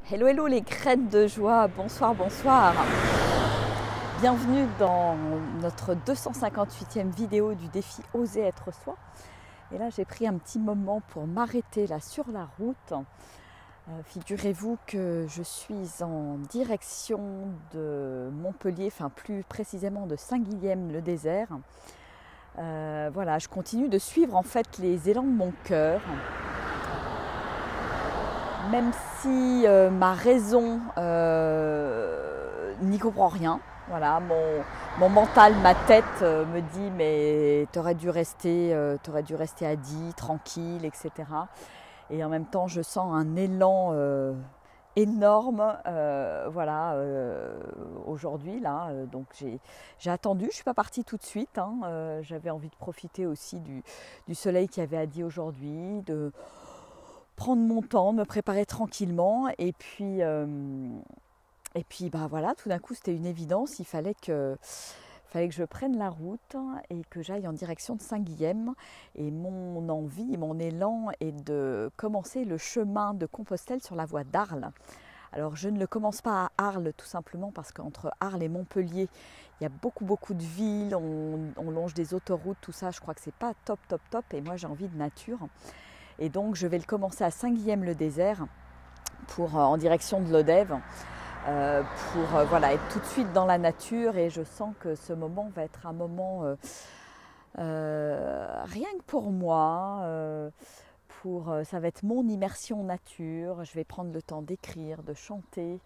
Hello, hello les graines de joie, bonsoir, bonsoir. Bienvenue dans notre 258e vidéo du défi Oser être soi. Et là, j'ai pris un petit moment pour m'arrêter là sur la route. Figurez-vous que je suis en direction de Montpellier, enfin plus précisément de Saint-Guilhem-le-Désert. Voilà, je continue de suivre en fait les élans de mon cœur. Même si ma raison n'y comprend rien, voilà, mon mental, ma tête me dit mais t'aurais dû rester à Die, tranquille, etc. Et en même temps, je sens un élan énorme, aujourd'hui là. Donc j'ai attendu, je suis pas partie tout de suite. J'avais envie de profiter aussi du soleil qu'il y avait à Die aujourd'hui, de prendre mon temps, me préparer tranquillement et puis voilà, tout d'un coup c'était une évidence, il fallait que je prenne la route et que j'aille en direction de Saint-Guilhem. Et mon envie, mon élan est de commencer le chemin de Compostelle sur la voie d'Arles. Alors je ne le commence pas à Arles tout simplement parce qu'entre Arles et Montpellier, il y a beaucoup de villes, on longe des autoroutes, tout ça, je crois que c'est pas top et moi j'ai envie de nature. Et donc je vais le commencer à Saint-Guilhem-le-Désert en direction de Lodève pour être tout de suite dans la nature. Et je sens que ce moment va être un moment rien que pour moi, ça va être mon immersion nature. Je vais prendre le temps d'écrire, de chanter,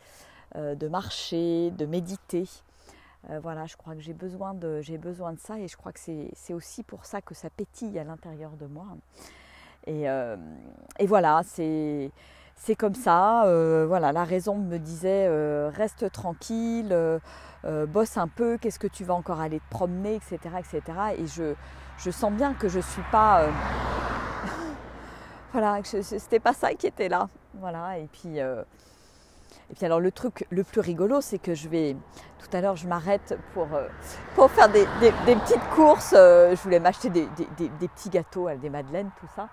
de marcher, de méditer. Voilà, je crois que j'ai besoin de ça et je crois que c'est aussi pour ça que ça pétille à l'intérieur de moi. Et voilà, c'est comme ça. Voilà, la raison me disait reste tranquille, bosse un peu, qu'est-ce que tu vas encore aller te promener, etc. Et je sens bien que je ne suis pas. Voilà, c'était pas ça qui était là. Voilà, et puis alors le truc le plus rigolo, c'est que tout à l'heure je m'arrête pour faire des petites courses. Je voulais m'acheter des petits gâteaux, des madeleines, tout ça.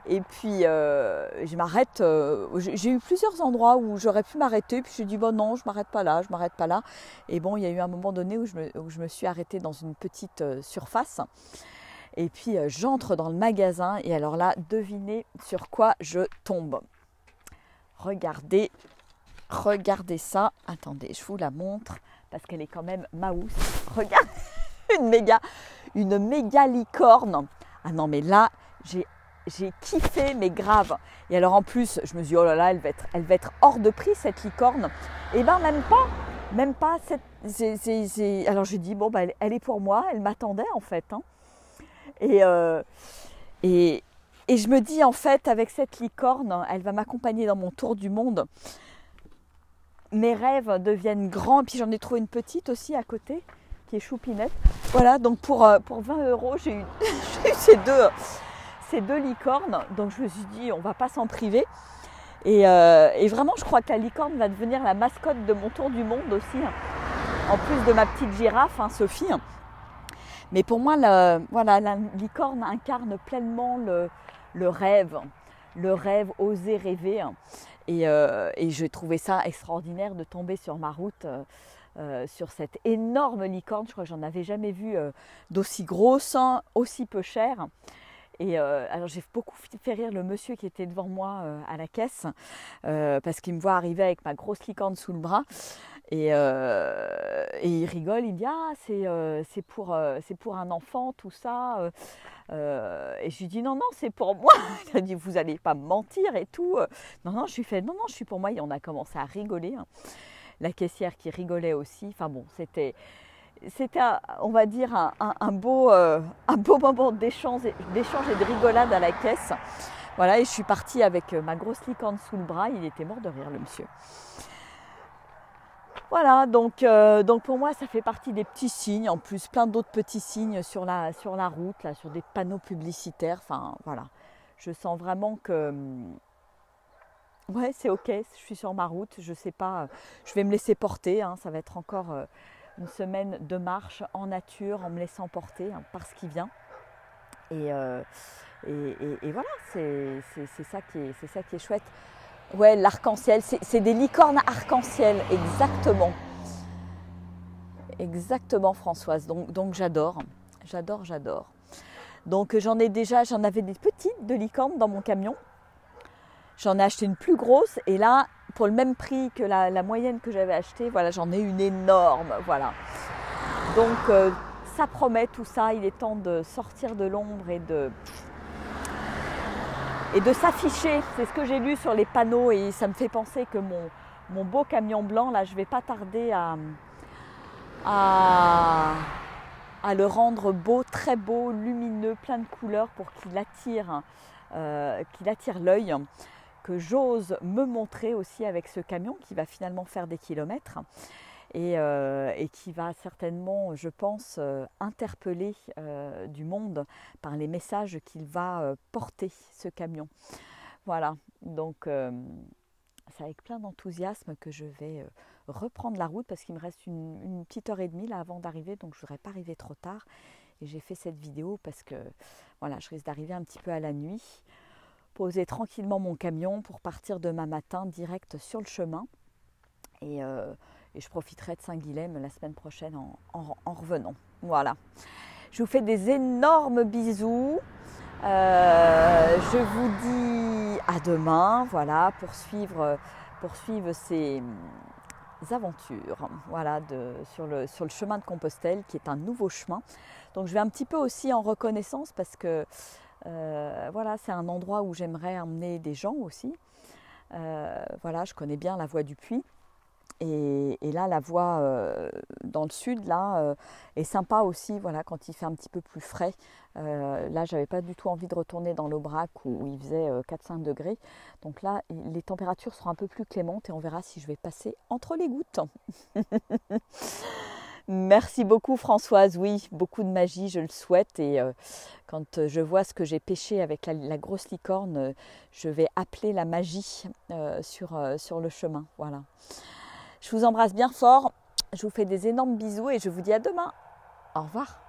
Et puis je m'arrête, j'ai eu plusieurs endroits où j'aurais pu m'arrêter, puis je me suis dit bon non, je m'arrête pas là. Et bon, il y a eu un moment donné où je me suis arrêtée dans une petite surface. Et puis j'entre dans le magasin et alors là, devinez sur quoi je tombe. Regardez ça, attendez, je vous la montre parce qu'elle est quand même mouse. Regardez, une méga licorne. Ah non mais là, j'ai kiffé mais grave. Et alors en plus, je me suis dit oh là là, elle va être hors de prix cette licorne. Et ben même pas. Alors j'ai dit bon elle est pour moi, elle m'attendait en fait. Et je me dis en fait avec cette licorne, elle va m'accompagner dans mon tour du monde. Mes rêves deviennent grands. Et puis j'en ai trouvé une petite aussi à côté qui est choupinette. Voilà, donc pour 20 €, j'ai eu ces deux licornes. Donc je me suis dit on va pas s'en priver. Et vraiment je crois que la licorne va devenir la mascotte de mon tour du monde aussi. En plus de ma petite girafe, Sophie. Mais pour moi, la licorne incarne pleinement le rêve, oser rêver. Et j'ai trouvé ça extraordinaire de tomber sur ma route, sur cette énorme licorne. Je crois que j'en avais jamais vu d'aussi grosse, aussi peu chère. Et alors j'ai beaucoup fait rire le monsieur qui était devant moi à la caisse, parce qu'il me voit arriver avec ma grosse licorne sous le bras. Et il rigole, il me dit ah c'est pour un enfant tout ça. Et je lui dis non c'est pour moi. Il a dit vous allez pas me mentir et tout. Non je lui fais non je suis pour moi. Et on a commencé à rigoler. La caissière qui rigolait aussi. Enfin bon c'était on va dire un beau moment d'échange et de rigolade à la caisse. Voilà, et je suis partie avec ma grosse licorne sous le bras. Il était mort de rire le monsieur. Voilà, donc pour moi, ça fait partie des petits signes. En plus, plein d'autres petits signes sur la route, là, sur des panneaux publicitaires. Enfin, voilà. Je sens vraiment que ouais, c'est ok, je suis sur ma route. Je sais pas, je vais me laisser porter. Ça va être encore une semaine de marche en nature, en me laissant porter par ce qui vient. Et voilà, c'est ça qui est chouette. Ouais, l'arc-en-ciel, c'est des licornes arc-en-ciel, exactement. Exactement, Françoise. Donc j'adore, j'adore, j'adore. Donc j'en avais des petites de licornes dans mon camion. J'en ai acheté une plus grosse et là, pour le même prix que la moyenne que j'avais achetée, voilà, j'en ai une énorme, voilà. Donc ça promet tout ça, il est temps de sortir de l'ombre et de s'afficher. C'est ce que j'ai lu sur les panneaux et ça me fait penser que mon beau camion blanc, là, je ne vais pas tarder à le rendre beau, très beau, lumineux, plein de couleurs pour qu'il attire l'œil, que j'ose me montrer aussi avec ce camion qui va finalement faire des kilomètres et qui va certainement, je pense, interpeller du monde par les messages qu'il va porter, ce camion. Voilà, donc c'est avec plein d'enthousiasme que je vais reprendre la route parce qu'il me reste une petite heure et demie là avant d'arriver, donc je ne voudrais pas arriver trop tard. Et j'ai fait cette vidéo parce que voilà, je risque d'arriver un petit peu à la nuit, poser tranquillement mon camion pour partir demain matin direct sur le chemin. Et je profiterai de Saint-Guilhem la semaine prochaine en revenant. Voilà. Je vous fais des énormes bisous. Je vous dis à demain, voilà, pour suivre ces aventures, voilà, sur le chemin de Compostelle, qui est un nouveau chemin. Donc je vais un petit peu aussi en reconnaissance parce que voilà, c'est un endroit où j'aimerais emmener des gens aussi. Voilà, je connais bien la voie du Puy. Et là, la voie dans le sud là, est sympa aussi, voilà, quand il fait un petit peu plus frais. Là, j'avais pas du tout envie de retourner dans l'Aubrac où il faisait 4-5 degrés. Donc là, les températures seront un peu plus clémentes et on verra si je vais passer entre les gouttes. Merci beaucoup Françoise, oui, beaucoup de magie, je le souhaite. Et quand je vois ce que j'ai pêché avec la grosse licorne, je vais appeler la magie sur le chemin. Voilà. Je vous embrasse bien fort, je vous fais des énormes bisous et je vous dis à demain. Au revoir.